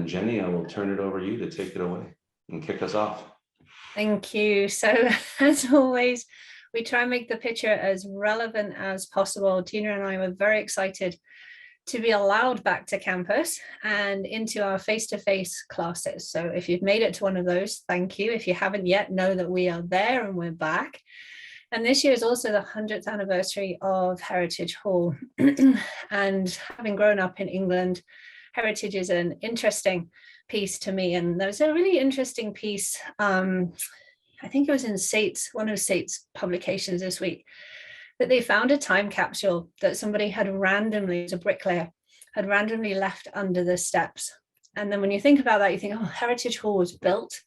And Jenny, I will turn it over to you to take it away and kick us off. Thank you. So as always, we try and make the picture as relevant as possible. Gina and I were very excited to be allowed back to campus and into our face-to-face classes. So if you've made it to one of those, thank you. If you haven't yet, know that we are there and we're back. And this year is also the 100th anniversary of Heritage Hall. And having grown up in England, heritage is an interesting piece to me. And there's a really interesting piece, I think it was in one of SAIT's publications this week, that they found a time capsule that somebody had randomly, as a bricklayer, had randomly left under the steps. And then when you think about that, you think, oh, Heritage Hall was built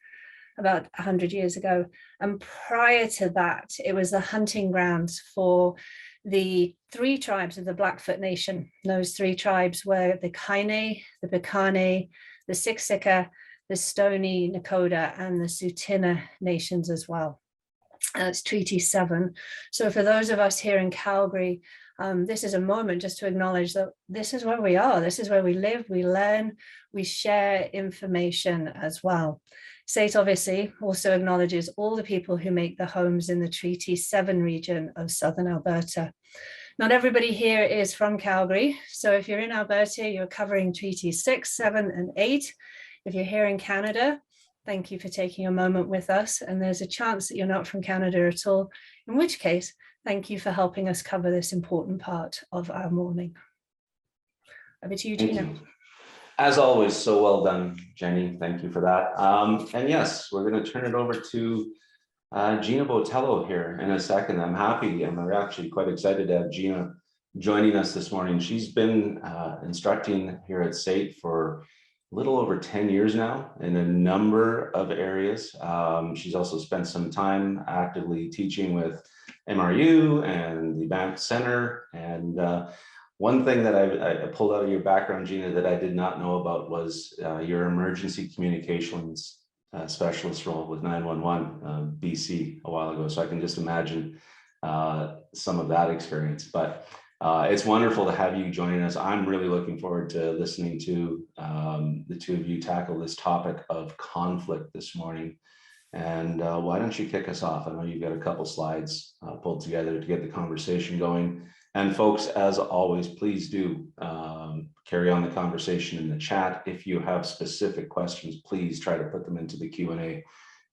about 100 years ago. And prior to that, it was the hunting grounds for the 3 tribes of the Blackfoot Nation. Those 3 tribes were the Kainai, the Piikani, the Siksika, the Stoney Nakoda, and the Tsuut'ina nations as well. It's Treaty 7. So for those of us here in Calgary, this is a moment just to acknowledge that this is where we are. This is where we live, we learn, we share information as well. SAIT obviously also acknowledges all the people who make the homes in the Treaty 7 region of Southern Alberta. Not everybody here is from Calgary. So if you're in Alberta, you're covering Treaty 6, 7, and 8. If you're here in Canada, thank you for taking a moment with us. And there's a chance that you're not from Canada at all, in which case, thank you for helping us cover this important part of our morning. Over to you, Gina. As always, so well done, Jenny. Thank you for that. And yes, we're going to turn it over to Gina Botello here in a second. I'm happy and we're actually quite excited to have Gina joining us this morning. She's been instructing here at SAIT for a little over 10 years now in a number of areas. She's also spent some time actively teaching with MRU and the Banff Center. And one thing that I pulled out of your background, Gina, that I did not know about was your emergency communications specialist role with 911 BC a while ago. So I can just imagine some of that experience. But it's wonderful to have you joining us. I'm really looking forward to listening to the two of you tackle this topic of conflict this morning. And why don't you kick us off? I know you've got a couple slides pulled together to get the conversation going. And folks, as always, please do carry on the conversation in the chat. If you have specific questions, please try to put them into the Q&A.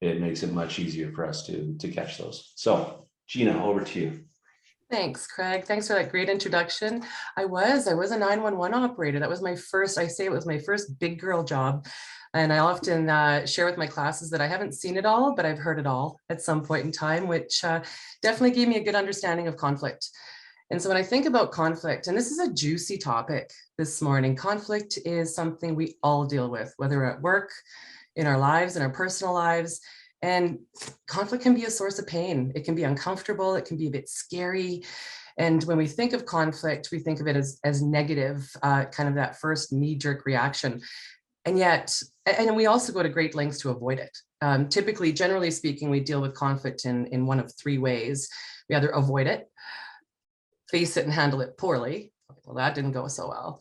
It makes it much easier for us to catch those. So Gina, over to you. Thanks, Craig. Thanks for that great introduction. I was a 911 operator. That was my first, it was my first big girl job. And I often share with my classes that I haven't seen it all, but I've heard it all at some point in time, which definitely gave me a good understanding of conflict. And so when I think about conflict, and this is a juicy topic this morning, conflict is something we all deal with, whether at work, in our lives, in our personal lives. And conflict can be a source of pain. It can be uncomfortable. It can be a bit scary. And when we think of conflict, we think of it as negative, kind of that first knee-jerk reaction. And yet, and we also go to great lengths to avoid it. Typically, generally speaking, we deal with conflict in one of 3 ways. We either avoid it, face it and handle it poorly. Well, that didn't go so well.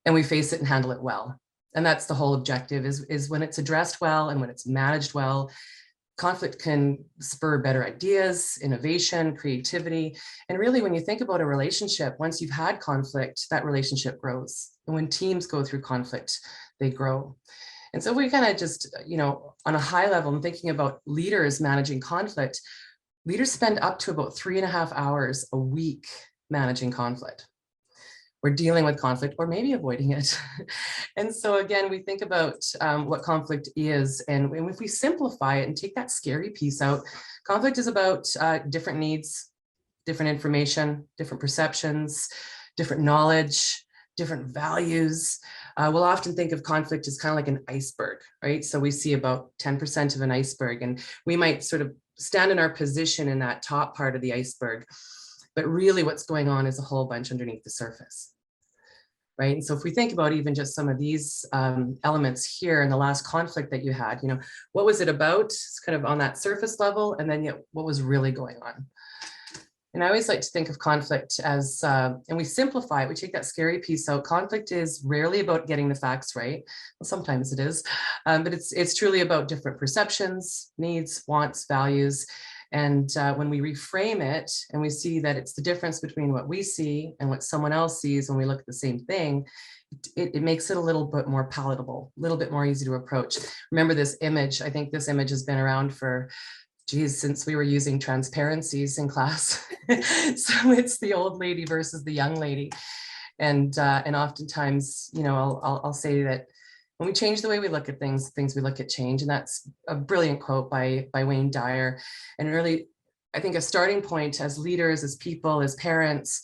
And we face it and handle it well. And that's the whole objective is when it's addressed well and when it's managed well, conflict can spur better ideas, innovation, creativity. And really, when you think about a relationship, once you've had conflict, that relationship grows. And when teams go through conflict, they grow. And so we kind of just, on a high level, I'm thinking about leaders managing conflict. Leaders spend up to about 3.5 hours a week managing conflict. We're dealing with conflict or maybe avoiding it. And so again, we think about what conflict is. And if we simplify it and take that scary piece out, conflict is about different needs, different information, different perceptions, different knowledge, different values. We'll often think of conflict as kind of like an iceberg, right? So we see about 10% of an iceberg, and we might sort of stand in our position in that top part of the iceberg. But really what's going on is a whole bunch underneath the surface, right? And so if we think about even just some of these elements here in the last conflict that you had, what was it about? It's kind of on that surface level, and then yet what was really going on? And I always like to think of conflict as, and we simplify it, we take that scary piece out. Conflict is rarely about getting the facts right. Well, sometimes it is, but it's truly about different perceptions, needs, wants, values. And when we reframe it and we see that it's the difference between what we see and what someone else sees when we look at the same thing, it makes it a little bit more palatable, a little bit more easy to approach. Remember this image, I think this image has been around for, geez, since we were using transparencies in class. So it's the old lady versus the young lady. And oftentimes, you know, I'll say that when we change the way we look at things we look at change. And that's a brilliant quote by Wayne Dyer. And really, I think a starting point as leaders, as people, as parents,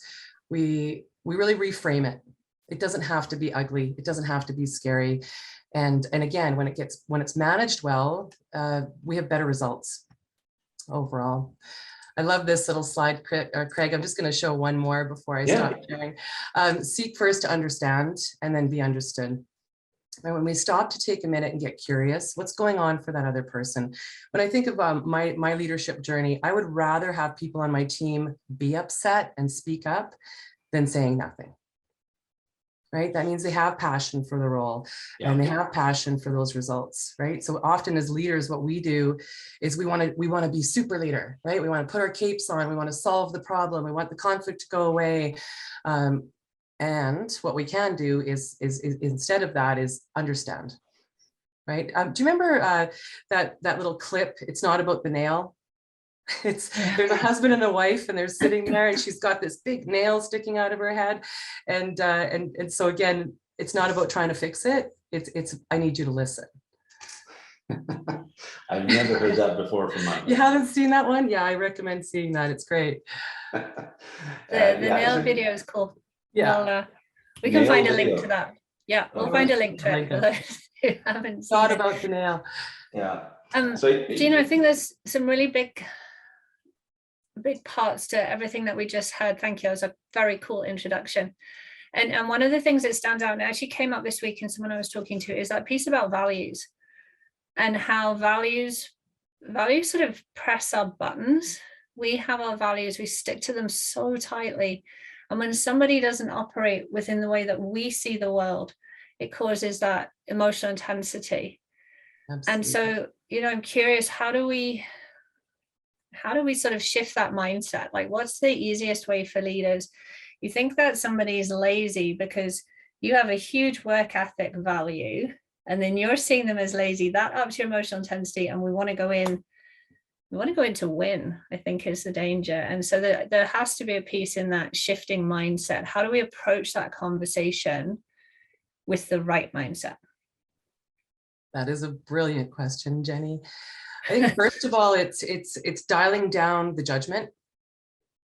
we really reframe it. It doesn't have to be ugly. It doesn't have to be scary. And again, when it's managed well, we have better results overall. I love this little slide, Craig. I'm just going to show one more before I stop sharing. Seek first to understand and then be understood. And when we stop to take a minute and get curious, what's going on for that other person? When I think of my leadership journey, I would rather have people on my team be upset and speak up than saying nothing. Right? That means they have passion for the role and they have passion for those results, right? So often as leaders, what we do is we want to be super leader, right? We want to put our capes on, we want to solve the problem, we want the conflict to go away. And what we can do is instead of that is understand, right? Do you remember that little clip? It's not about the nail. There's a husband and a wife and they're sitting there and she's got this big nail sticking out of her head. And so again, it's not about trying to fix it. It's I need you to listen. I've never heard that before from my. You haven't seen that one? Yeah, I recommend seeing that. It's great. The nail video is cool. Yeah. We can find a link to that. Yeah, we'll find a link to it for those who haven't seen Thought it. about the nail. Yeah. So, Gina, I think there's some really big parts to everything that we just heard. Thank you. It was a very cool introduction. And one of the things that stands out and actually came up this week in someone I was talking to is that piece about values and how values sort of press our buttons. We have our values, we stick to them so tightly. And when somebody doesn't operate within the way that we see the world, it causes that emotional intensity. Absolutely. And so, you know, I'm curious, how do we sort of shift that mindset? Like, what's the easiest way for leaders? You think that somebody is lazy because you have a huge work ethic value, and then you're seeing them as lazy. That ups your emotional intensity, and we want to go in to win, I think, is the danger. And so there has to be a piece in that shifting mindset. How do we approach that conversation with the right mindset? That is a brilliant question, Jenny. I think first of all, it's dialing down the judgment.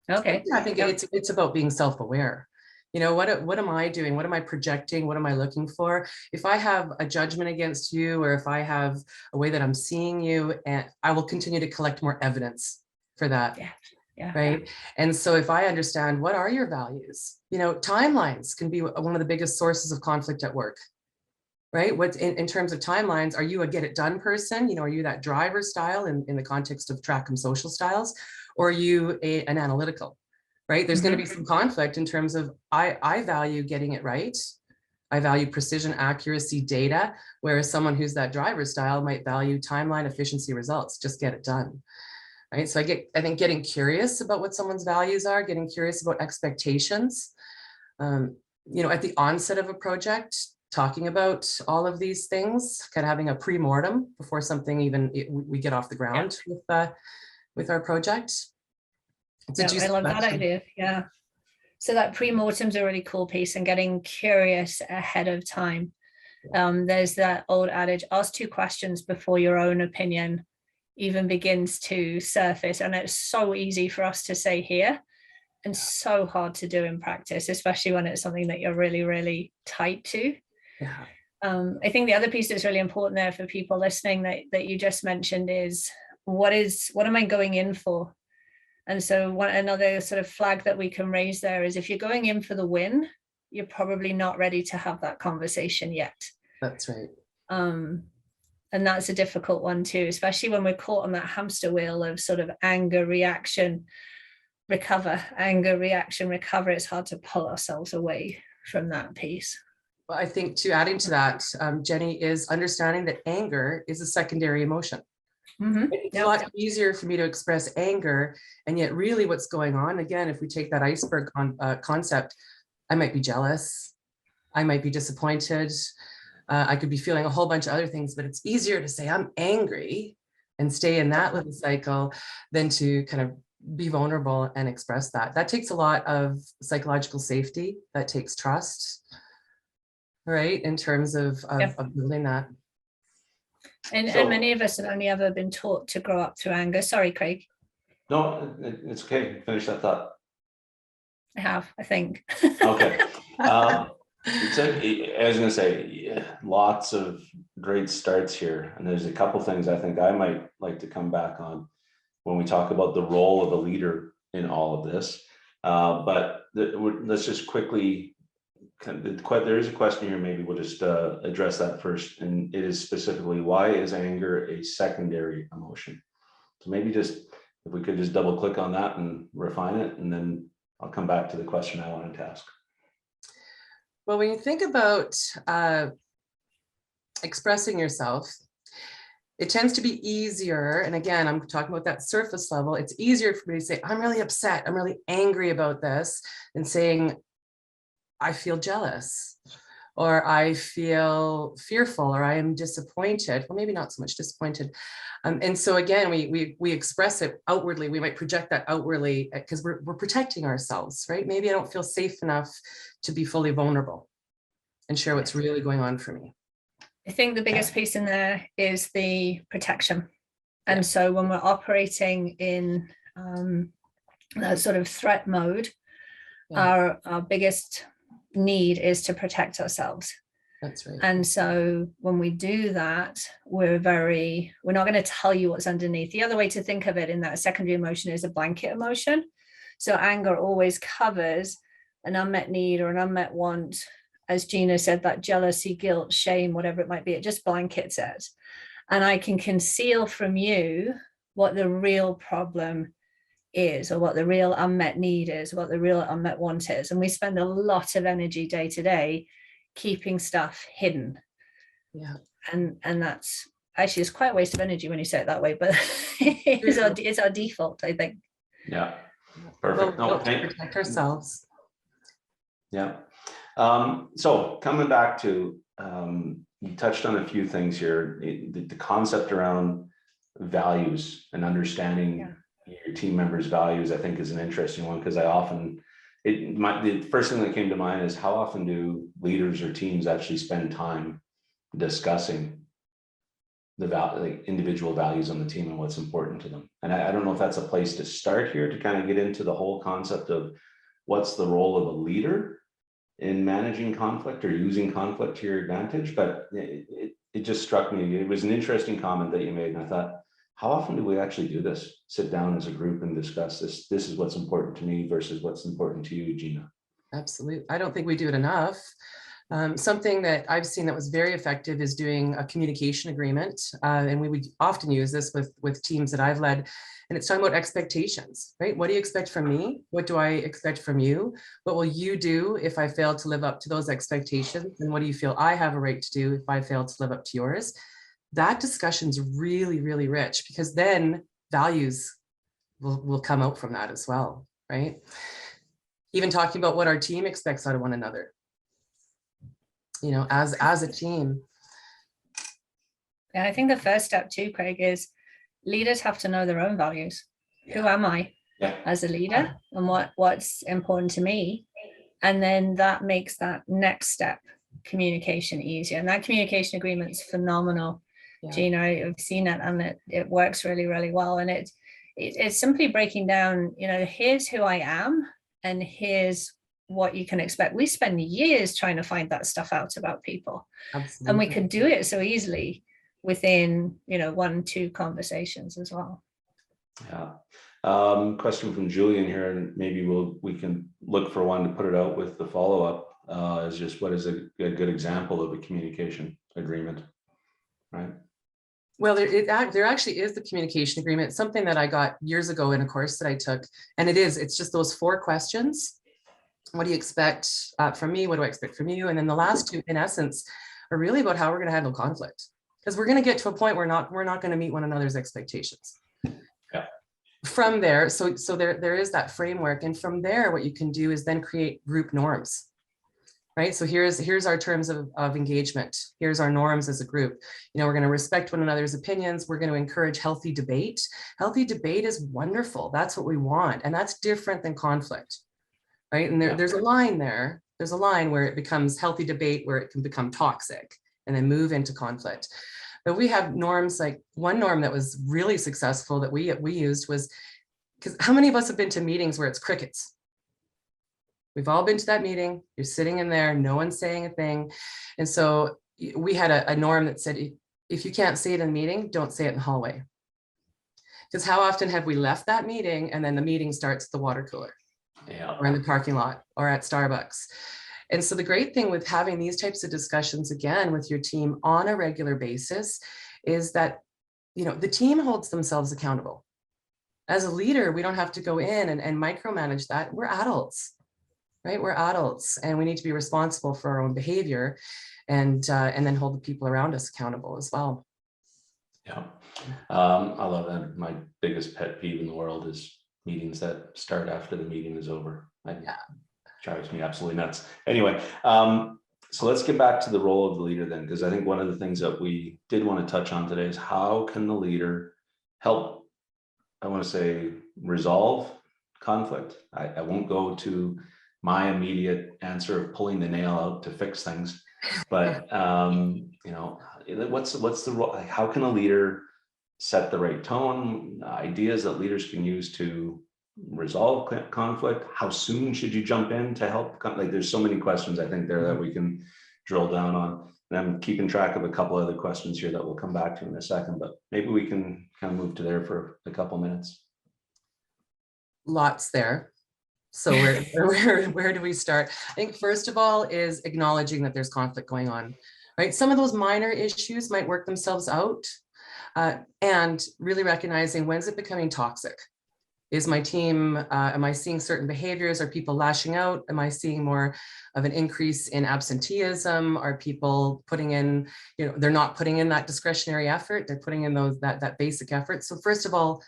Okay. I think it's about being self-aware. You know, what am I doing? What am I projecting? What am I looking for? If I have a judgment against you, or if I have a way that I'm seeing you, and I will continue to collect more evidence for that. Yeah. Right. And so if I understand, what are your values? You know, timelines can be one of the biggest sources of conflict at work. Right? What in terms of timelines, are you a get it done person? You know, are you that driver style in the context of track and social styles, or are you an analytical? Right? There's going to be some conflict in terms of I value getting it right. I value precision, accuracy, data, whereas someone who's that driver style might value timeline, efficiency, results, just get it done. Right? So I think getting curious about what someone's values are, getting curious about expectations, you know, at the onset of a project, talking about all of these things, kind of having a pre-mortem before something even we get off the ground with our project. I love that idea. Yeah. So that pre-mortem's a really cool piece, and getting curious ahead of time. There's that old adage, ask 2 questions before your own opinion even begins to surface. And it's so easy for us to say here and so hard to do in practice, especially when it's something that you're really, really tight to. Yeah. I think the other piece that's really important there for people listening that you just mentioned is what am I going in for? And so another sort of flag that we can raise there is, if you're going in for the win, you're probably not ready to have that conversation yet. That's right. And that's a difficult one too, especially when we're caught on that hamster wheel of sort of anger, reaction. recover, anger, reaction, recover. It's hard to pull ourselves away from that piece. Well, I think to adding to that, Jenny, is understanding that anger is a secondary emotion. It's a lot easier for me to express anger, and yet really what's going on, again, if we take that iceberg concept, I might be jealous, I might be disappointed, I could be feeling a whole bunch of other things, but it's easier to say I'm angry and stay in that little cycle than to kind of be vulnerable and express that. That takes a lot of psychological safety, that takes trust, right, in terms of building that. And many of us have only ever been taught to grow up through anger. Sorry, Craig. No, it's okay. Finish that thought. I have, I think. Okay. I was going to say, lots of great starts here. And there's a couple things I think I might like to come back on when we talk about the role of a leader in all of this. But let's just quickly, there is a question here, maybe we'll just address that first. And it is specifically, why is anger a secondary emotion? So maybe just, if we could just double click on that and refine it, and then I'll come back to the question I wanted to ask. Well, when you think about expressing yourself, it tends to be easier. And again, I'm talking about that surface level. It's easier for me to say, I'm really upset, I'm really angry about this, than saying, I feel jealous, or I feel fearful, or I am disappointed. Well, maybe not so much disappointed. And so again, we express it outwardly. We might project that outwardly because we're protecting ourselves, right? Maybe I don't feel safe enough to be fully vulnerable and share what's really going on for me. I think the biggest piece in there is the protection. And so when we're operating in that sort of threat mode, our biggest need is to protect ourselves. That's right. And so when we do that, we're not going to tell you what's underneath. The other way to think of it in that secondary emotion is a blanket emotion. So anger always covers an unmet need or an unmet want. As Gina said, that jealousy, guilt, shame, whatever it might be, it just blankets it. And I can conceal from you what the real problem is, or what the real unmet need is, what the real unmet want is. And we spend a lot of energy day to day keeping stuff hidden. Yeah. And that's actually, it's quite a waste of energy when you say it that way, but it's our default, I think. Yeah. Perfect. Well, to protect ourselves. Yeah. So coming back to, you touched on a few things here, the concept around values and understanding your team members' values, I think, is an interesting one, because the first thing that came to mind is, how often do leaders or teams actually spend time discussing the individual values on the team and what's important to them? And I don't know if that's a place to start here to kind of get into the whole concept of what's the role of a leader in managing conflict or using conflict to your advantage. But it just struck me, it was an interesting comment that you made, and I thought, how often do we actually do this? Sit down as a group and discuss this. This is what's important to me versus what's important to you, Gina. Absolutely. I don't think we do it enough. Something that I've seen that was very effective is doing a communication agreement. And we would often use this with teams that I've led. And it's talking about expectations, right? What do you expect from me? What do I expect from you? What will you do if I fail to live up to those expectations? And what do you feel I have a right to do if I fail to live up to yours? That discussion's really, really rich, because then values will come out from that as well, right? Even talking about what our team expects out of one another, you know, as a team. Yeah, I think the first step too, Craig, is leaders have to know their own values. Who am I as a leader, and what's important to me? And then that makes that next step, communication, easier. And that communication agreement's phenomenal. Gina, I've seen it, and it works really, really well. And it's simply breaking down, you know, here's who I am and here's what you can expect. We spend years trying to find that stuff out about people. Absolutely. And we could do it so easily within, you know, 1-2 conversations as well. Yeah. Question from Julian here, and maybe we can look for one to put it out with the follow-up, is just, what is a good example of a communication agreement, right? Well, there actually is the communication agreement, something that I got years ago in a course that I took. And it's just those 4 questions. What do you expect from me? What do I expect from you? And then the last 2, in essence, are really about how we're going to handle conflict. Because we're going to get to a point where we're not going to meet one another's expectations. Yeah. From there, so there is that framework. And from there, what you can do is then create group norms. Right. So here's our terms of engagement. Here's our norms as a group. We're going to respect one another's opinions. We're going to encourage healthy debate. Healthy debate is wonderful. That's what we want. And that's different than conflict. Right. And there's a line there. There's a line where it becomes healthy debate, where it can become toxic and then move into conflict. But we have norms, like one norm that was really successful that we used was, because how many of us have been to meetings where it's crickets? We've all been to that meeting. You're sitting in there, no one's saying a thing. And so we had a norm that said, if you can't say it in the meeting, don't say it in the hallway. Because how often have we left that meeting and then the meeting starts at the water cooler, or in the parking lot, or at Starbucks? And so the great thing with having these types of discussions, again, with your team on a regular basis, is that, the team holds themselves accountable. As a leader, we don't have to go in and micromanage that. We're adults. Right? We're adults, and we need to be responsible for our own behavior, and then hold the people around us accountable as well. Yeah, I love that. My biggest pet peeve in the world is meetings that start after the meeting is over. Drives me absolutely nuts. Anyway, so let's get back to the role of the leader then, because I think one of the things that we did want to touch on today is how can the leader help, I want to say, resolve conflict. I won't go to my immediate answer of pulling the nail out to fix things, but what's the role? Like, how can a leader set the right tone? Ideas that leaders can use to resolve conflict. How soon should you jump in to help? Like, there's so many questions I think there that we can drill down on. And I'm keeping track of a couple other questions here that we'll come back to in a second, but maybe we can kind of move to there for a couple minutes. Lots there. So where do we start? I think first of all is acknowledging that there's conflict going on, right? Some of those minor issues might work themselves out, and really recognizing, when's it becoming toxic? Is my team, am I seeing certain behaviors? Are people lashing out? Am I seeing more of an increase in absenteeism? Are people putting in, they're not putting in that discretionary effort, they're putting in that basic effort. So first of all,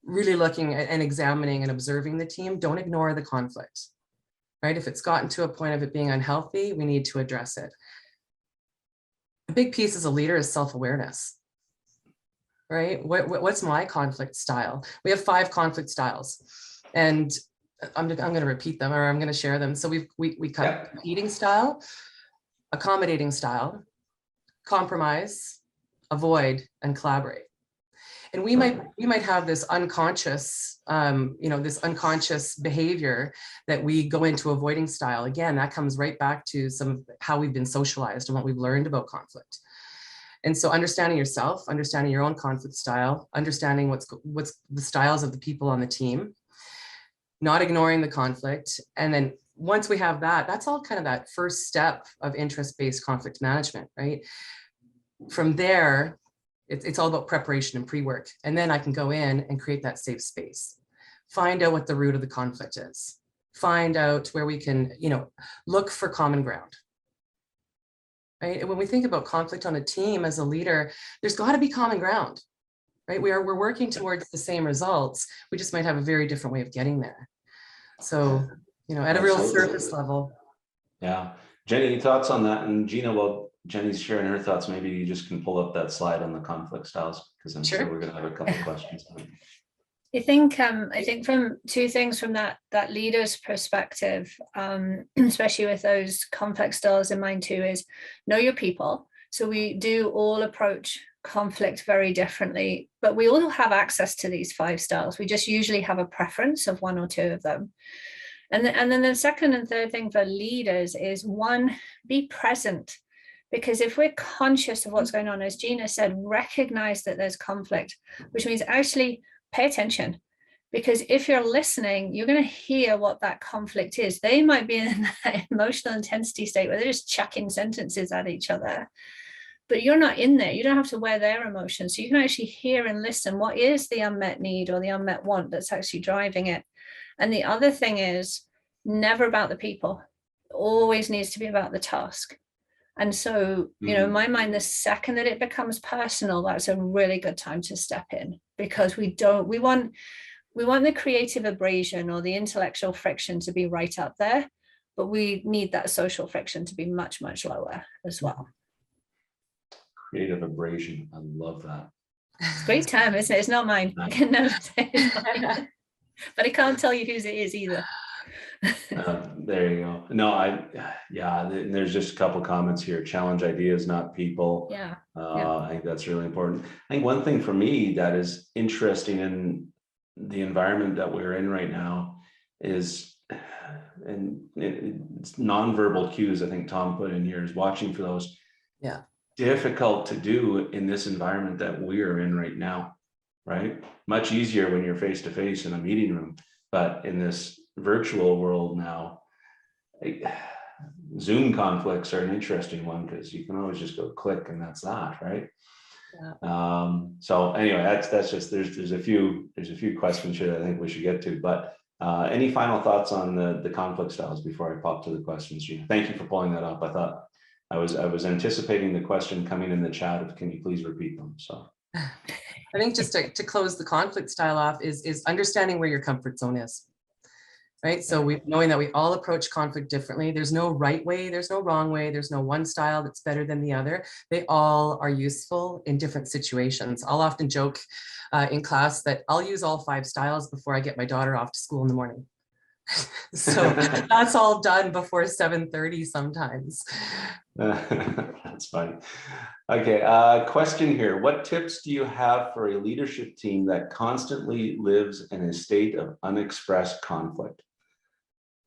really looking at and examining and observing the team. Don't ignore the conflict, right? If it's gotten to a point of it being unhealthy, we need to address it. A big piece as a leader is self-awareness, right? What's my conflict style? We have 5 conflict styles, and I'm going to repeat them, or I'm going to share them. So we cut eating style, accommodating style, compromise, avoid, and collaborate. And we might have this unconscious, this unconscious behavior that we go into avoiding style. Again, that comes right back to some of how we've been socialized and what we've learned about conflict. And so understanding yourself, understanding your own conflict style, understanding what's the styles of the people on the team, not ignoring the conflict. And then once we have that, that's all kind of that first step of interest-based conflict management, right? From there, it's all about preparation and pre-work. And then I can go in and create that safe space. Find out what the root of the conflict is. Find out where we can, look for common ground. Right? And when we think about conflict on a team as a leader, there's got to be common ground, right? We're working towards the same results. We just might have a very different way of getting there. So, at a real surface level. Yeah. Jenny, any thoughts on that? And Gina, while Jenny's sharing her thoughts, maybe you just can pull up that slide on the conflict styles, because I'm sure we're going to have a couple of questions on it. I think from 2 things from that leader's perspective, especially with those complex styles in mind too, is know your people. So we do all approach conflict very differently, but we all have access to these 5 styles. We just usually have a preference of 1 or 2 of them. And then the second and third thing for leaders is, 1, be present. Because if we're conscious of what's going on, as Gina said, recognize that there's conflict, which means actually pay attention. Because if you're listening, you're going to hear what that conflict is. They might be in that emotional intensity state where they're just chucking sentences at each other. but you're not in there. You don't have to wear their emotions. So you can actually hear and listen. What is the unmet need or the unmet want that's actually driving it? And the other thing is never about the people. It always needs to be about the task. And so, in my mind, the second that it becomes personal, that's a really good time to step in, because we want the creative abrasion or the intellectual friction to be right up there, but we need that social friction to be much, much lower as well. Creative abrasion. I love that. It's a great term, isn't it? It's not mine. I can never say it's mine. But I can't tell you whose it is either. There you go. No, there's just a couple comments here. Challenge ideas, not people. Yeah. I think that's really important. I think one thing for me that is interesting in the environment that we're in right now is, and it's nonverbal cues, I think Tom put in here, is watching for those. Yeah. Difficult to do in this environment that we're in right now, right? Much easier when you're face to face in a meeting room, but in this virtual world now, Zoom conflicts are an interesting one, because you can always just go click and that's that, right? Yeah. So anyway, that's just, there's a few questions here that I think we should get to, but any final thoughts on the conflict styles before I pop to the questions, Gina? Thank you for pulling that up. I thought I was anticipating the question coming in the chat of, can you please repeat them? So I think just to close the conflict style off is understanding where your comfort zone is. Right. So knowing that we all approach conflict differently. There's no right way, there's no wrong way, there's no one style that's better than the other. They all are useful in different situations. I'll often joke in class that I'll use all 5 styles before I get my daughter off to school in the morning. So that's all done before 7:30 sometimes. That's fine. Okay, question here. What tips do you have for a leadership team that constantly lives in a state of unexpressed conflict?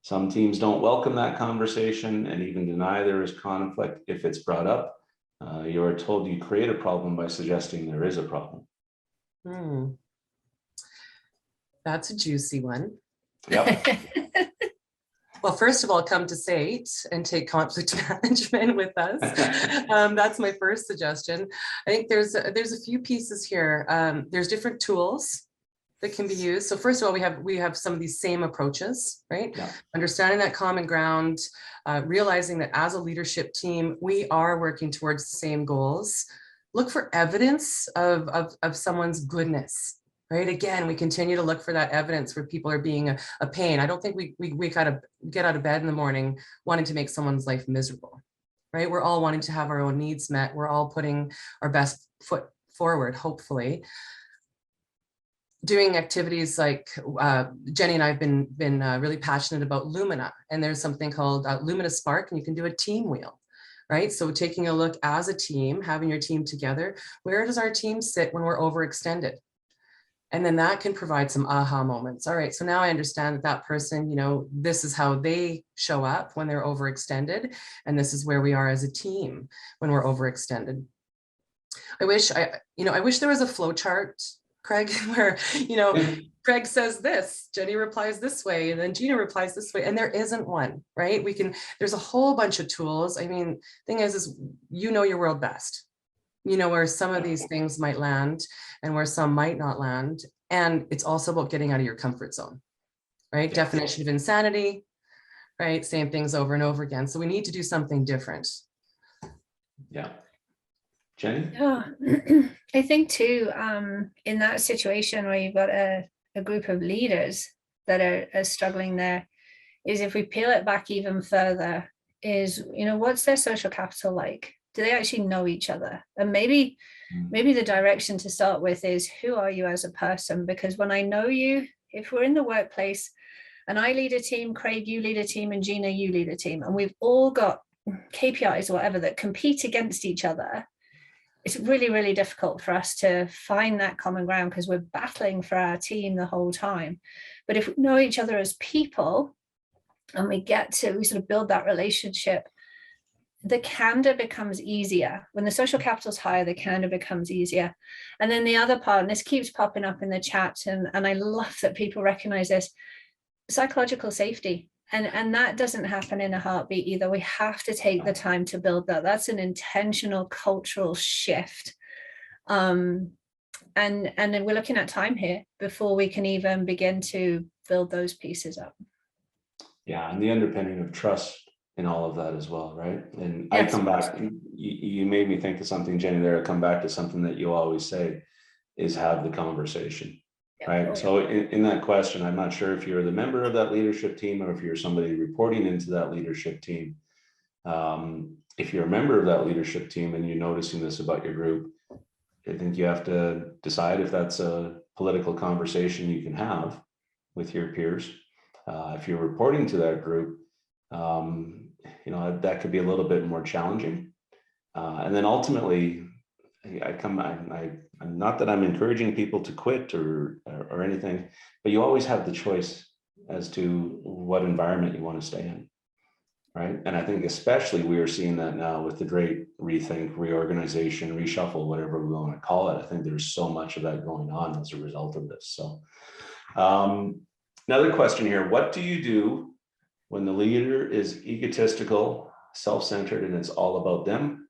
Some teams don't welcome that conversation and even deny there is conflict if it's brought up. You are told you create a problem by suggesting there is a problem. That's a juicy one. Yep. Well, first of all, come to SAIT and take conflict management with us. That's my first suggestion. I think there's a few pieces here. There's different tools that can be used. So first of all, we have some of these same approaches, right? Yeah. Understanding that common ground, realizing that as a leadership team, we are working towards the same goals. Look for evidence of someone's goodness. Right. Again, we continue to look for that evidence where people are being a pain. I don't think we gotta get out of bed in the morning wanting to make someone's life miserable. Right. We're all wanting to have our own needs met. We're all putting our best foot forward, hopefully. Doing activities like Jenny and I have been really passionate about Lumina, and there's something called Lumina Spark, and you can do a team wheel. Right. So taking a look as a team, having your team together, where does our team sit when we're overextended? And then that can provide some aha moments. All right, so now I understand that person, this is how they show up when they're overextended. And this is where we are as a team when we're overextended. I wish there was a flow chart, Craig, where, Craig says this, Jenny replies this way, and then Gina replies this way. And there isn't one, right? There's a whole bunch of tools. I mean, thing is your world best. Where some of these things might land and where some might not land. And it's also about getting out of your comfort zone, right? Yeah. Definition of insanity, right? Same things over and over again. So we need to do something different. Yeah. Jenny? Yeah, I think too, in that situation where you've got a group of leaders that are struggling there, is if we peel it back even further, is, what's their social capital like? Do they actually know each other? And maybe the direction to start with is, who are you as a person? Because when I know you, if we're in the workplace and I lead a team, Craig, you lead a team, and Gina, you lead a team, and we've all got KPIs or whatever that compete against each other, it's really, really difficult for us to find that common ground because we're battling for our team the whole time. But if we know each other as people and we sort of build that relationship, the candor becomes easier. When the social capital is higher, the candor becomes easier. And then the other part, and this keeps popping up in the chat, and I love that people recognize this, psychological safety. And that doesn't happen in a heartbeat either. We have to take the time to build that. That's an intentional cultural shift. And then we're looking at time here before we can even begin to build those pieces up. Yeah, and the underpinning of trust in all of that as well, right? And I Yes. come back, you made me think of something, Jenny, there. I come back to something that you always say is have the conversation, right? Oh, yeah. So in that question, I'm not sure if you're the member of that leadership team or if you're somebody reporting into that leadership team. If you're a member of that leadership team and you're noticing this about your group, I think you have to decide if that's a political conversation you can have with your peers. If you're reporting to that group, that could be a little bit more challenging. And then ultimately, I'm not that I'm encouraging people to quit or anything, but you always have the choice as to what environment you want to stay in, right? And I think especially we are seeing that now with the great rethink, reorganization, reshuffle, whatever we want to call it. I think there's so much of that going on as a result of this. So another question here, what do you do when the leader is egotistical, self-centered, and it's all about them?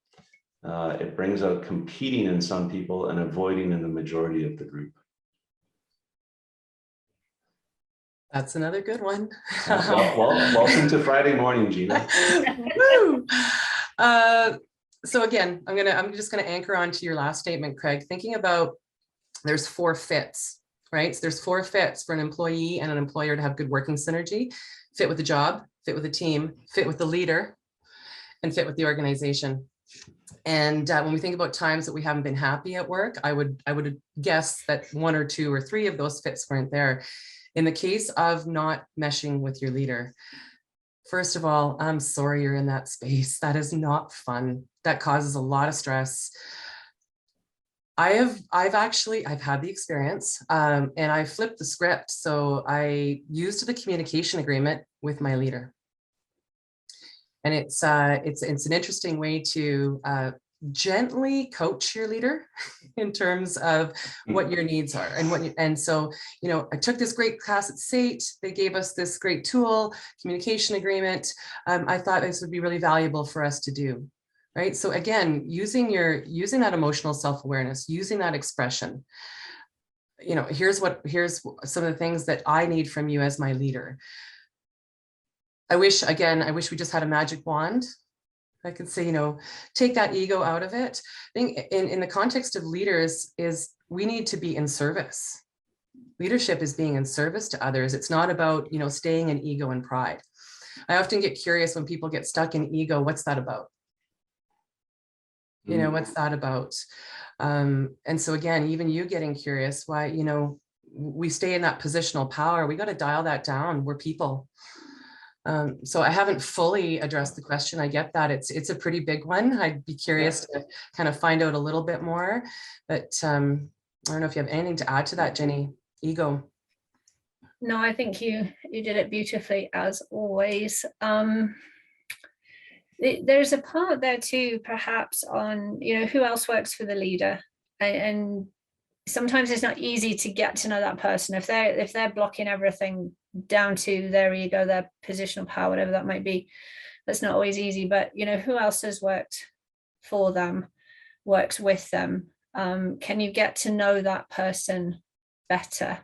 It brings out competing in some people and avoiding in the majority of the group. That's another good one. Welcome to Friday morning, Gina. Woo! So again, I'm just gonna anchor on to your last statement, Craig. Thinking about there's 4 fits, right? So there's 4 fits for an employee and an employer to have good working synergy: fit with the job, fit with the team, fit with the leader, and fit with the organization. And when we think about times that we haven't been happy at work, I would guess that 1 or 2 or 3 of those fits weren't there. In the case of not meshing with your leader, first of all, I'm sorry you're in that space. That is not fun. That causes a lot of stress. I've had the experience, and I flipped the script. So I used the communication agreement with my leader. And it's an interesting way to gently coach your leader in terms of what your needs are and so I took this great class at SAIT. They gave us this great tool, communication agreement. I thought this would be really valuable for us to do, right? So again, using that emotional self-awareness, using that expression. Here's some of the things that I need from you as my leader. I wish we just had a magic wand. I could say, take that ego out of it. I think in the context of leaders is we need to be in service. Leadership is being in service to others. It's not about, staying in ego and pride. I often get curious when people get stuck in ego, what's that about? What's that about? And so again, even you getting curious, why, we stay in that positional power. We got to dial that down. We're people. So I haven't fully addressed the question. I get that it's a pretty big one. I'd be curious to kind of find out a little bit more, but I don't know if you have anything to add to that, Jenny. Ego. No, I think you did it beautifully as always. There's a part there too, perhaps on, who else works for the leader, and sometimes it's not easy to get to know that person if they're blocking everything down to their ego, their positional power, whatever that might be. That's not always easy, but who else has worked for them, works with them? Can you get to know that person better?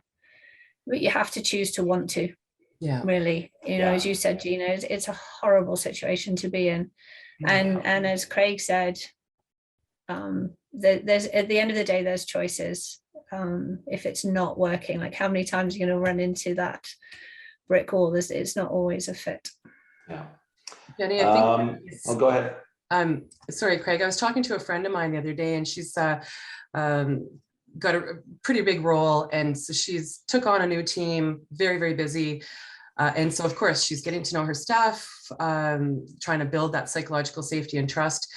But you have to choose to want to. Yeah, really, as you said, Gina, it's a horrible situation to be in. And as Craig said, there's at the end of the day, there's choices. If it's not working, like how many times are you going to run into that brick wall? It's not always a fit. Yeah. Jenny, I think go ahead. Sorry, Craig. I was talking to a friend of mine the other day, and she's got a pretty big role, and so she's took on a new team, very, very busy. And so, of course, she's getting to know her staff, trying to build that psychological safety and trust.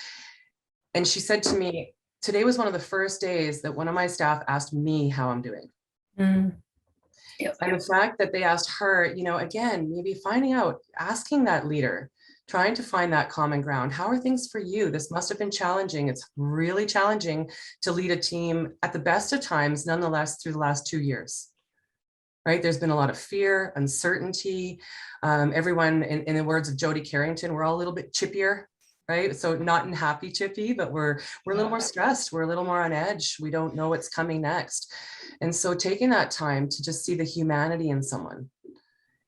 And she said to me, today was one of the first days that one of my staff asked me how I'm doing. Yep. And the fact that they asked her, again, maybe finding out, asking that leader, trying to find that common ground. How are things for you? This must have been challenging. It's really challenging to lead a team at the best of times, nonetheless, through the last 2 years. right? There's been a lot of fear, uncertainty. Everyone, in the words of Jodie Carrington, we're all a little bit chippier, right? So not in happy chippy, but we're a little more stressed. We're a little more on edge. We don't know what's coming next. And so taking that time to just see the humanity in someone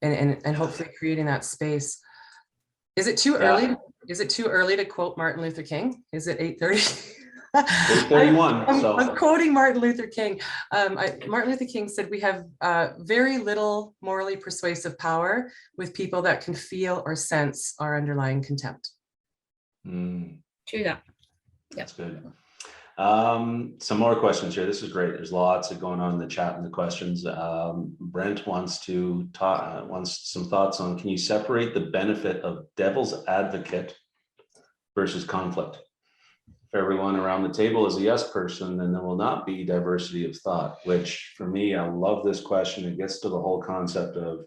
and hopefully creating that space. Is it too early? Is it too early to quote Martin Luther King? Is it 8:30? 8:31. I'm quoting Martin Luther King. Martin Luther King said, we have very little morally persuasive power with people that can feel or sense our underlying contempt. True that. That's good. Some more questions here. This is great. There's lots of going on in the chat and the questions. Brent wants to talk, wants some thoughts on, can you separate the benefit of devil's advocate versus conflict? If everyone around the table is a yes person, then there will not be diversity of thought, which for me, I love this question. It gets to the whole concept of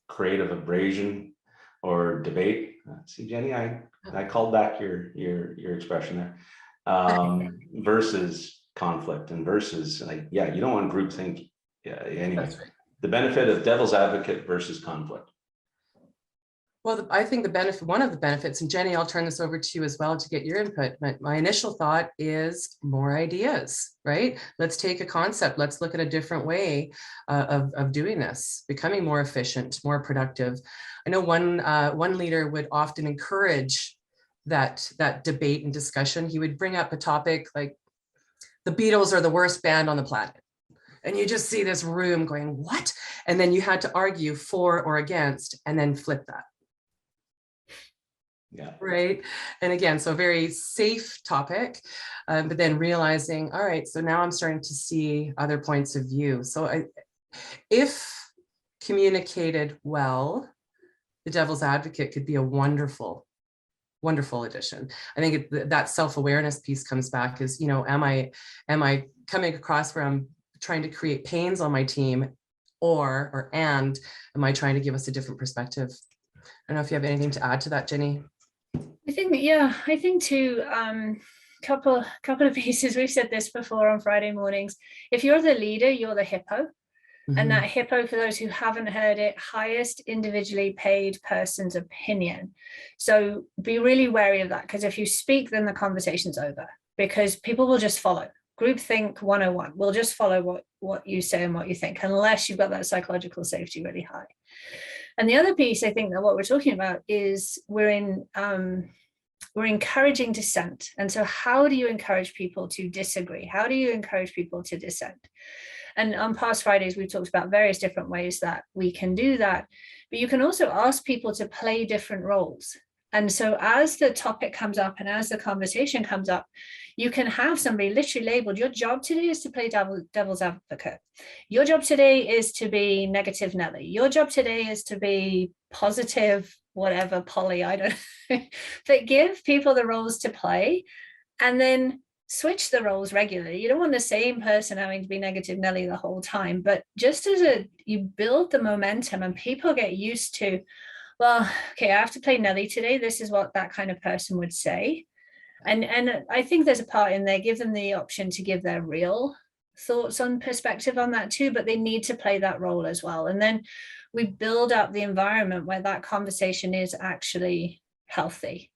creative abrasion or debate. See, Jenny, I called back your expression there. Versus conflict and versus, like, yeah, you don't want groupthink. Yeah, anyway, That's right. The benefit of devil's advocate versus conflict. Well, I think one of the benefits, and Jenny, I'll turn this over to you as well to get your input. My initial thought is more ideas, right? Let's take a concept. Let's look at a different way of doing this, becoming more efficient, more productive. I know one leader would often encourage that debate and discussion. He would bring up a topic like the Beatles are the worst band on the planet. And you just see this room going, what? And then you had to argue for or against and then flip that. Yeah. Right. And again, so a very safe topic, but then realizing, all right, so now I'm starting to see other points of view. So if communicated well, the devil's advocate could be a wonderful addition. I think that self-awareness piece comes back is, am I coming across where I'm trying to create pains on my team and am I trying to give us a different perspective? I don't know if you have anything to add to that, Jenny. I think too, couple of pieces. We've said this before on Friday mornings. If you're the leader, you're the hippo. And that hippo, for those who haven't heard it, highest individually paid person's opinion. So be really wary of that, because if you speak, then the conversation's over, because people will just follow. Groupthink 101 will just follow what you say and what you think, unless you've got that psychological safety really high. And the other piece, I think that what we're talking about is we're encouraging dissent. And so how do you encourage people to disagree? How do you encourage people to dissent? And on past Fridays, we've talked about various different ways that we can do that, but you can also ask people to play different roles. And so as the topic comes up and as the conversation comes up, you can have somebody literally labeled, your job today is to play devil's advocate. Your job today is to be negative Nelly. Your job today is to be positive, whatever, Polly, I don't know. But give people the roles to play and then switch the roles regularly. You don't want the same person having to be negative Nelly the whole time, but just you build the momentum and people get used to, well, okay, I have to play Nelly today. This is what that kind of person would say. And I think there's a part in there, give them the option to give their real thoughts on perspective on that too, but they need to play that role as well. And then we build up the environment where that conversation is actually healthy.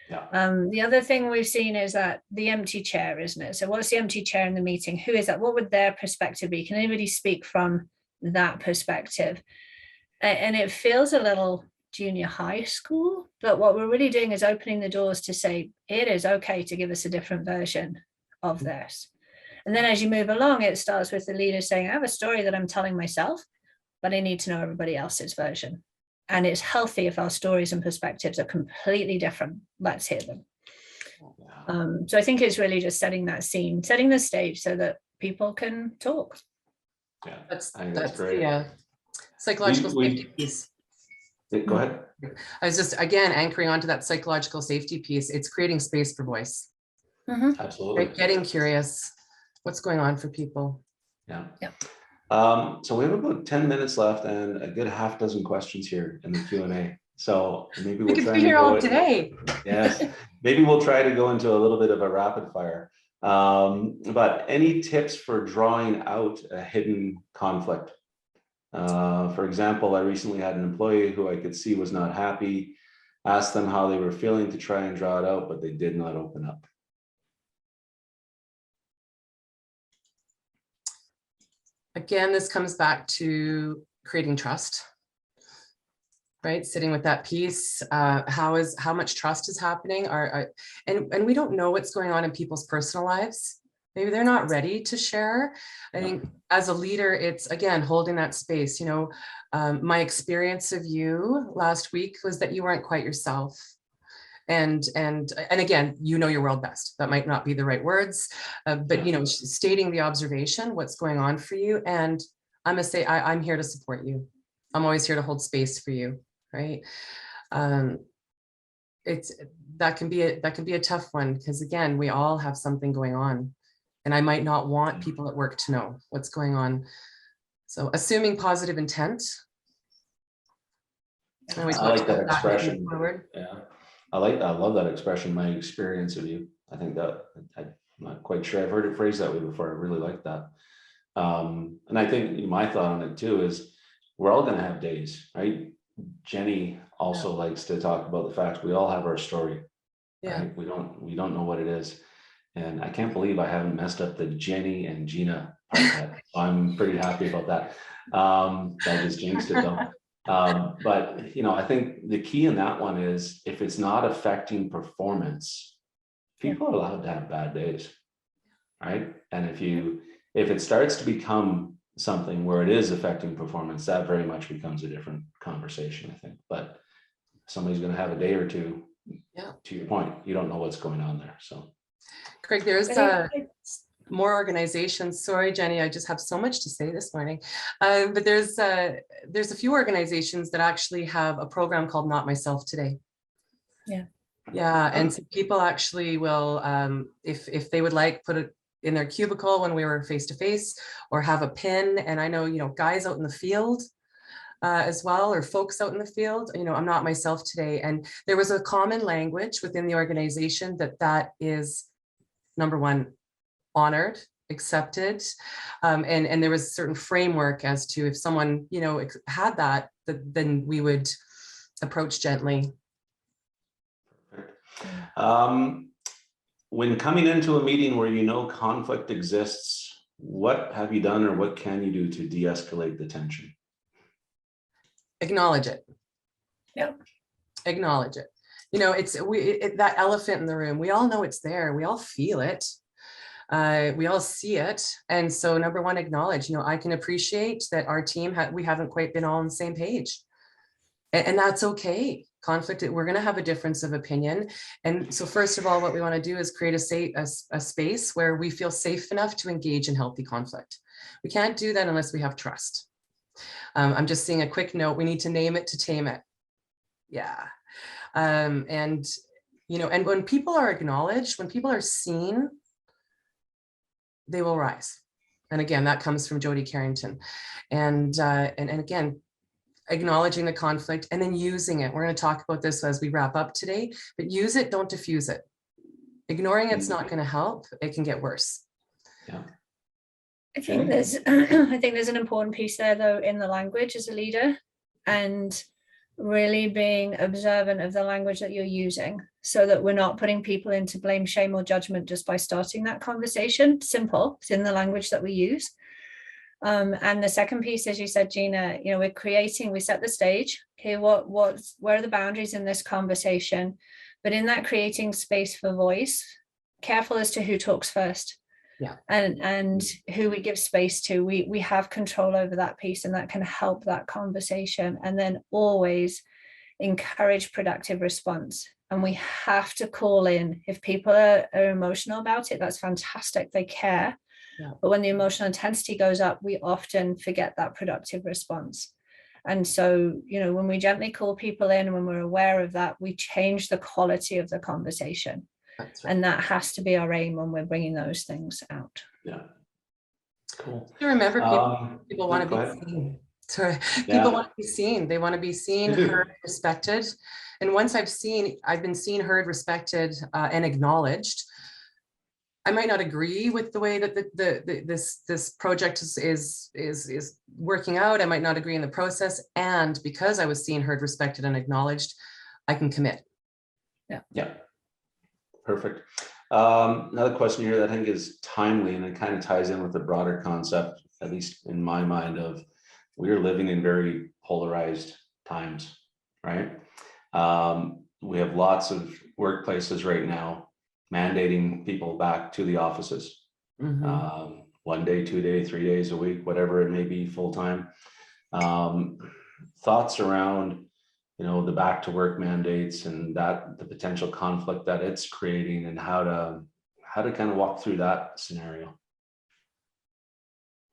Yeah. The other thing we've seen is that the empty chair, isn't it? So what's the empty chair in the meeting? Who is that? What would their perspective be? Can anybody speak from that perspective? And it feels a little junior high school, but what we're really doing is opening the doors to say, it is okay to give us a different version of this. And then as you move along, it starts with the leader saying, I have a story that I'm telling myself, but I need to know everybody else's version. And it's healthy if our stories and perspectives are completely different. Let's hear them. So I think it's really just setting that scene, setting the stage so that people can talk. Yeah, That's great. the psychological safety piece. Go ahead. I was just, again, anchoring onto that psychological safety piece. It's creating space for voice. Absolutely. Right? Getting curious. What's going on for people? Yeah. Yeah. So we have about 10 minutes left and a good half dozen questions here in the Q&A. So maybe we'll try be here all day. Yes, maybe we'll try to go into a little bit of a rapid fire. But any tips for drawing out a hidden conflict? For example, I recently had an employee who I could see was not happy, asked them how they were feeling to try and draw it out, but they did not open up. Again, this comes back to creating trust, right? Sitting with that piece. How much trust is happening? And we don't know what's going on in people's personal lives. Maybe they're not ready to share. I think as a leader, it's again, holding that space. You know, my experience of you last week was that you weren't quite yourself. And again, you know your world best. That might not be the right words, but you know, stating the observation, what's going on for you. And I'm gonna say, I'm here to support you. I'm always here to hold space for you, right? That can be a tough one, because again, we all have something going on, and I might not want people at work to know what's going on. So assuming positive intent. And we I like that expression. Yeah. I love that expression, my experience of you. I think that I'm not quite sure I've heard it phrased that way before. I really like that. And I think my thought on it too is we're all going to have days, right? Jenny also likes to talk about the fact we all have our story. Yeah. Right? We don't know what it is. And I can't believe I haven't messed up the Jenny and Gina part yet. So I'm pretty happy about that. I just jinxed it though. But you know, I think the key in that one is if it's not affecting performance, people are allowed to have bad days, right? And if it starts to become something where it is affecting performance, that very much becomes a different conversation, I think. But somebody's going to have a day or two. Yeah. To your point, you don't know what's going on there. So, Craig, there's more organizations. Sorry, Jenny, I just have so much to say this morning. But there's a few organizations that actually have a program called Not Myself Today. Yeah. Yeah, and so people actually will, if they would like, put it in their cubicle when we were face to face, or have a pin. And I know, you know, guys out in the field as well, or folks out in the field, you know, I'm not myself today. And there was a common language within the organization that is, number one, honored, accepted, and there was a certain framework as to if someone, you know, had that, then we would approach gently. When coming into a meeting where you know conflict exists, what have you done or what can you do to de-escalate the tension? Acknowledge it. Yeah. Acknowledge it. You know, that elephant in the room, we all know it's there. We all feel it. We all see it. And so number one, acknowledge, you know, I can appreciate that our team, we haven't quite been all on the same page. And that's okay. Conflict, we're going to have a difference of opinion. And so first of all, what we want to do is create a space where we feel safe enough to engage in healthy conflict. We can't do that unless we have trust. I'm just seeing a quick note. We need to name it to tame it. Yeah. And, you know, and when people are acknowledged, when people are seen, they will rise. And again, that comes from Jody Carrington. And again, acknowledging the conflict and then using it. We're going to talk about this as we wrap up today, but use it, don't diffuse it. Ignoring it's not going to help. It can get worse. Yeah. I think there's an important piece there though in the language as a leader, and really being observant of the language that you're using so that we're not putting people into blame, shame, or judgment just by starting that conversation. Simple, it's in the language that we use. And the second piece, as you said, Gina, you know, we set the stage. Okay, where are the boundaries in this conversation? But in that creating space for voice, careful as to who talks first. Yeah. And who we give space to. We have control over that piece, and that can help that conversation. And then always encourage productive response. And we have to call in. If people are emotional about it, that's fantastic. They care. Yeah. But when the emotional intensity goes up, we often forget that productive response. And so, you know, when we gently call people in, when we're aware of that, we change the quality of the conversation. That's right. And that has to be our aim when we're bringing those things out. Yeah. Cool. You remember people want to be seen. Sorry, people want to be seen. They want to be seen, heard, respected. And once I've been seen, heard, respected, and acknowledged, I might not agree with the way that this project is working out. I might not agree in the process, and because I was seen, heard, respected, and acknowledged, I can commit. Yeah, perfect. Another question here that I think is timely, and it kind of ties in with the broader concept, at least in my mind, of we're living in very polarized times, right? We have lots of workplaces right now mandating people back to the offices. Mhm. 1 day, 2 day, 3 days a week, whatever it may be, full time. Thoughts around, the back to work mandates and that the potential conflict that it's creating, and how to kind of walk through that scenario.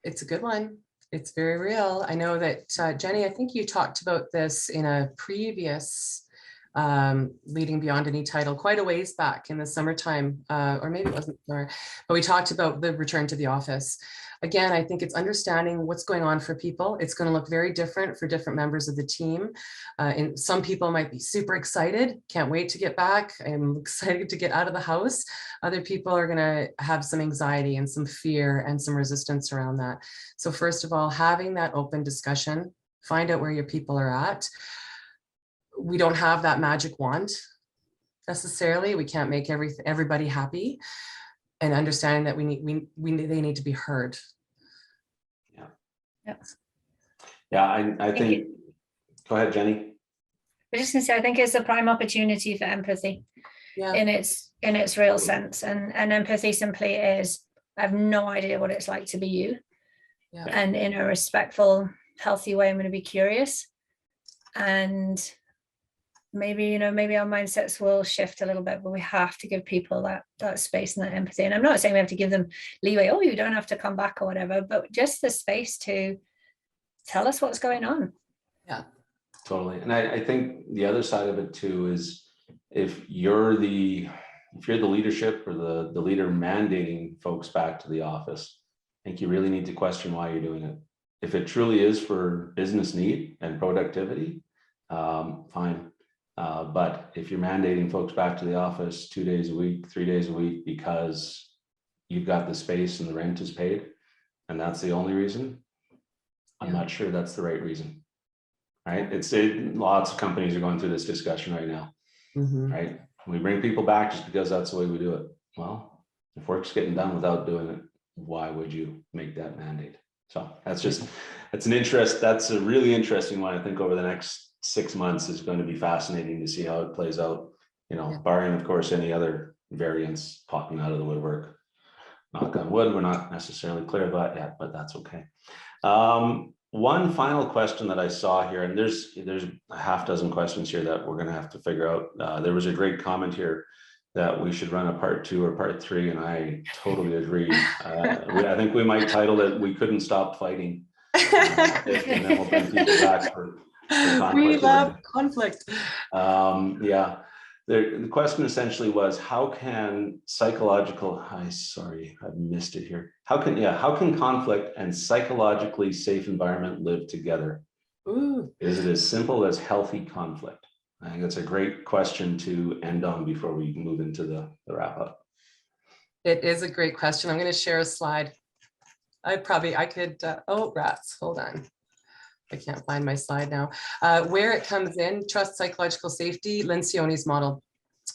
It's a good one. It's very real. I know that Jenny, I think you talked about this in a previous Leading Beyond Any title quite a ways back in the summertime, or maybe it wasn't summer, but we talked about the return to the office. Again, I think it's understanding what's going on for people. It's going to look very different for different members of the team. And some people might be super excited, can't wait to get back. I'm excited to get out of the house. Other people are going to have some anxiety and some fear and some resistance around that. So first of all, having that open discussion, find out where your people are at. We don't have that magic wand necessarily. We can't make everybody happy, and understanding that they need to be heard. Yeah, I think go ahead, Jenny. I was just gonna say, I think it's a prime opportunity for empathy in its real sense. And empathy simply is, I have no idea what it's like to be you. Yeah. And in a respectful, healthy way, I'm going to be curious. And maybe our mindsets will shift a little bit, but we have to give people that space and that empathy. And I'm not saying we have to give them leeway, oh, you don't have to come back or whatever, but just the space to tell us what's going on. Yeah, totally. And I think the other side of it too is, if you're the leadership or the leader mandating folks back to the office, I think you really need to question why you're doing it. If it truly is for business need and productivity, fine. But if you're mandating folks back to the office 2 days a week, 3 days a week, because you've got the space and the rent is paid, and that's the only reason, I'm not sure that's the right reason, right? Lots of companies are going through this discussion right now, right? We bring people back just because that's the way we do it. Well, if work's getting done without doing it, why would you make that mandate? So that's a really interesting one. I think over the next 6 months is going to be fascinating to see how it plays out, barring of course any other variants popping out of the woodwork. Knock on wood, we're not necessarily clear of that yet, but that's okay. One final question that I saw here, and there's a half dozen questions here that we're going to have to figure out. There was a great comment here that we should run a part 2 or part 3, and I totally agree. I think we might title it "We Couldn't Stop Fighting," and then we'll bring people back for conflict. We love conflict. Yeah. The question essentially was, how can I've missed it here. How can conflict and psychologically safe environment live together? Ooh. Is it as simple as healthy conflict? I think that's a great question to end on before we move into the wrap up. It is a great question. I'm going to share a slide. I could, oh, rats, hold on. I can't find my slide now. Where it comes in, trust, psychological safety, Lencioni's model.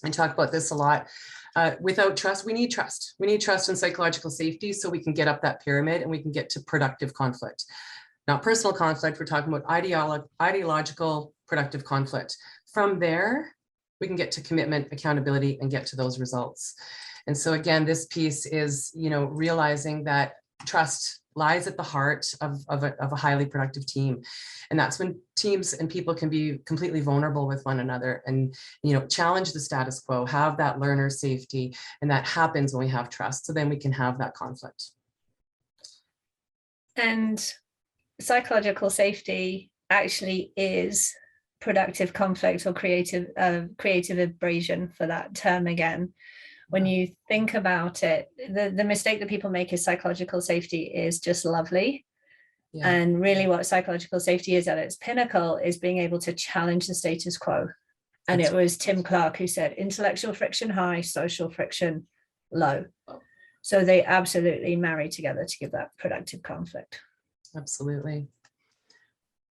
I talk about this a lot. Without trust, we need trust. We need trust and psychological safety so we can get up that pyramid and we can get to productive conflict. Not personal conflict, we're talking about ideological productive conflict. From there, we can get to commitment, accountability, and get to those results. And so again, this piece is, realizing that trust lies at the heart of a highly productive team. And that's when teams and people can be completely vulnerable with one another and, challenge the status quo, have that learner safety. And that happens when we have trust. So then we can have that conflict. And psychological safety actually is productive conflict, or creative abrasion, for that term again. When you think about it, the mistake that people make is psychological safety is just lovely. Yeah. And really what psychological safety is at its pinnacle is being able to challenge the status quo. And it was Tim Clark who said, intellectual friction high, social friction low. So they absolutely marry together to give that productive conflict. Absolutely.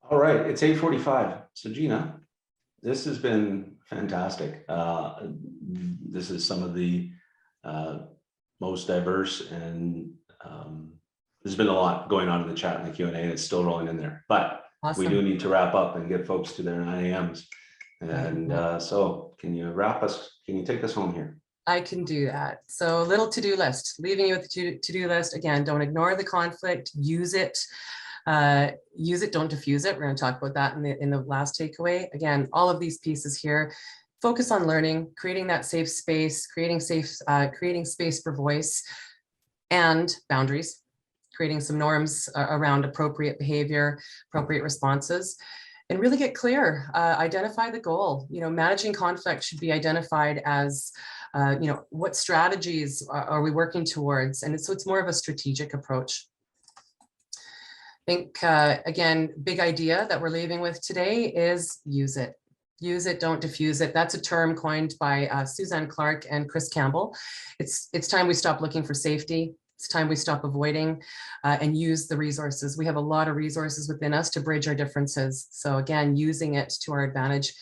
All right, it's 8:45. So Gina, this has been fantastic. This is some of the most diverse, and there's been a lot going on in the chat and the Q&A, and it's still rolling in there. But we do need to wrap up and get folks to their 9 a.m.s. And so can you take us home here? I can do that. So little to-do list, leaving you with the to-do list. Again, don't ignore the conflict, use it, don't diffuse it. We're going to talk about that in the last takeaway. Again, all of these pieces here, focus on learning, creating that safe space, creating space for voice and boundaries, creating some norms around appropriate behavior, appropriate responses, and really get clear, identify the goal. Managing conflict should be identified as, what strategies are we working towards? And so it's more of a strategic approach. I think, again, big idea that we're leaving with today is use it. Use it, don't diffuse it. That's a term coined by Suzanne Clark and Chris Campbell. It's time we stop looking for safety. It's time we stop avoiding and use the resources. We have a lot of resources within us to bridge our differences. So again, using it to our advantage.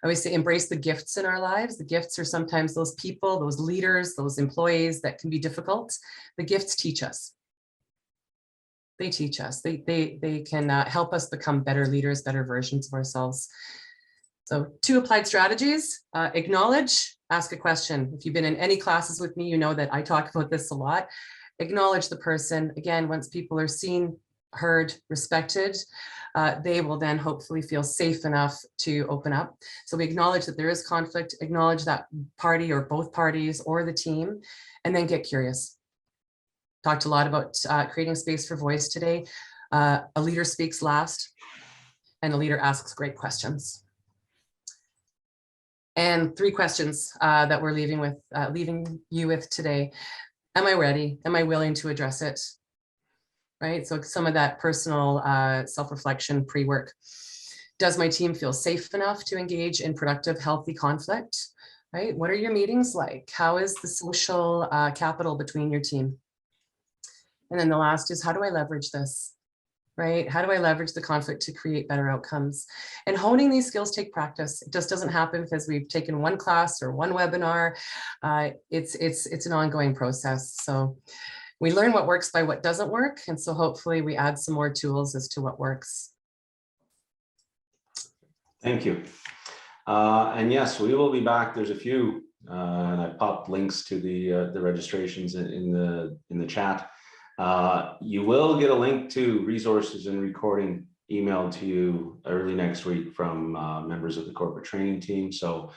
I always say embrace the gifts in our lives. The gifts are sometimes those people, those leaders, those employees that can be difficult. The gifts teach us. They teach us. They can help us become better leaders, better versions of ourselves. So 2 applied strategies: acknowledge, ask a question. If you've been in any classes with me, you know that I talk about this a lot. Acknowledge the person. Again, once people are seen, heard, respected, they will then hopefully feel safe enough to open up. So we acknowledge that there is conflict, acknowledge that party or both parties or the team, and then get curious. Talked a lot about creating space for voice today. A leader speaks last, and a leader asks great questions. And 3 questions that we're leaving you with today. Am I ready? Am I willing to address it? Right, so some of that personal self-reflection pre-work. Does my team feel safe enough to engage in productive, healthy conflict? Right, what are your meetings like? How is the social capital between your team? And then the last is, how do I leverage this? Right, how do I leverage the conflict to create better outcomes? And honing these skills take practice. It just doesn't happen because we've taken one class or one webinar. It's an ongoing process. So we learn what works by what doesn't work. And so hopefully we add some more tools as to what works. Thank you. And yes, we will be back. There's a few, and I popped links to the registrations in the chat. You will get a link to resources and recording emailed to you early next week from members of the corporate training team. So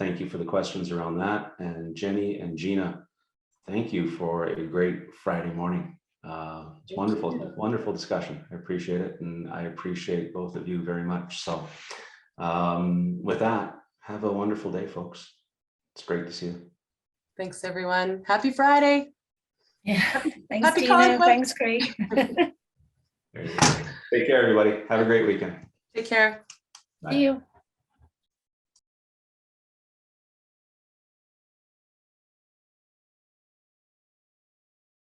thank you for the questions around that. And Jenny and Gina, thank you for a great Friday morning. It's wonderful discussion. I appreciate it. And I appreciate both of you very much. So with that, have a wonderful day, folks. It's great to see you. Thanks, everyone. Happy Friday. Yeah. Thanks, Happy Gina. conflict. Thanks, Craig. Take care, everybody. Have a great weekend. Take care. Bye. See you.